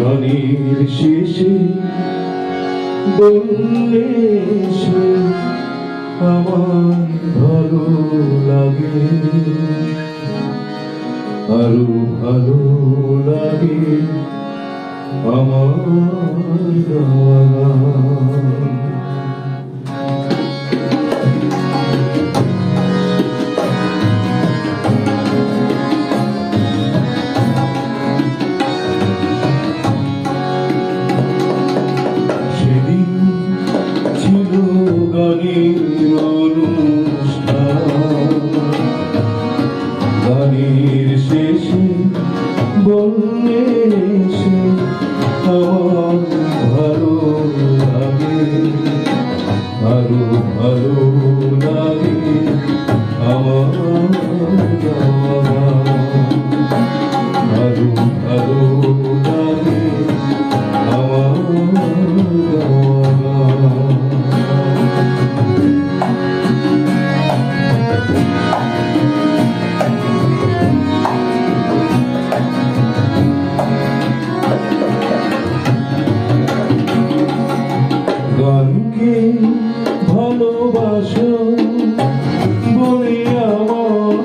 গানের শেষে বললে সে আমার ভালো লাগে, আরো ভালো লাগে আমার গাওয়া। গানের শেষে বললে সে আমার ভালো লাগে, আরো ভালো লাগে আমার গাওয়া, আরো ভালো লাগে আমার গাওয়া। গানকে ভালোবাসো বলে আমার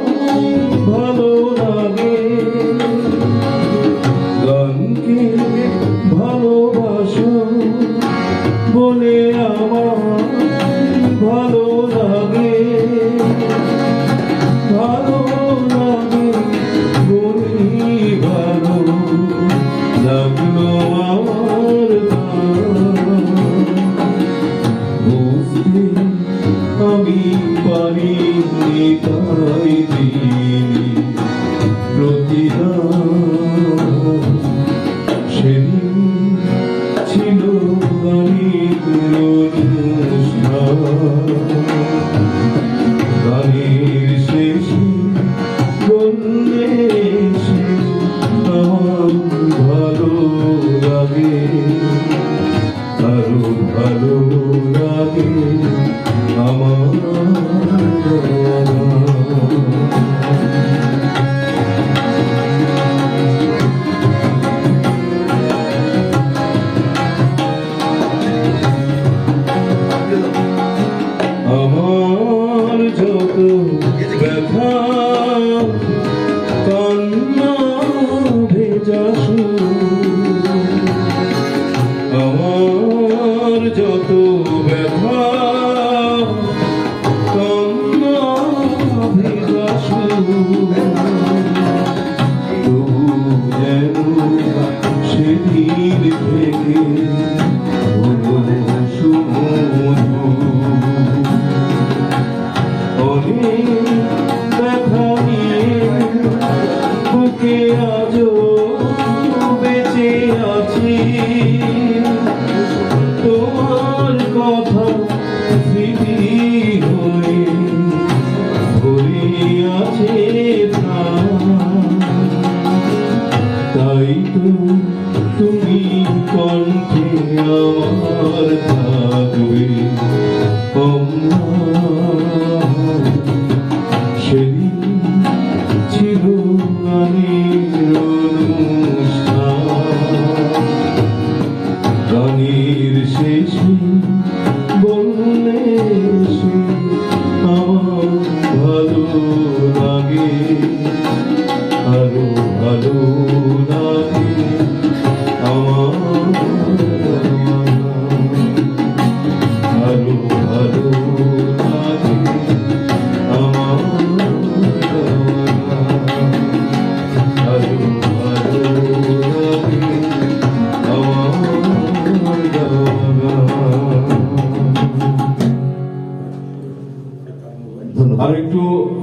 ভালো লাগে, গানকে ভালোবাসো বলে আমার ভালো লাগে, ভালো লাগে বলি ভালো লাগলো আমার আমি পারিনি তাই দিই প্রতিদান। সেদিন ছিল গানের অনুষ্ঠান, গানের শেষে বললে সে আমার ভালো লাগে, আরো ভালো লাগে আমার আমার যত ব্যথা কান্না ভেজা সুর, আমার যত ব্যথা কান্না ভেজা সুর, তবু যেন সেদিন থেকে ব্যথা নিয়ে বুকে আজও বেঁচে আছি, তোমার কথা স্মৃতি হয়ে ভরে আছে তাই তো তুমি কণ্ঠে আমার থাকবে। সেদিন ছিল গানের অনুষ্ঠান, গানের শেষে বললে সে আমার ভালো লাগে।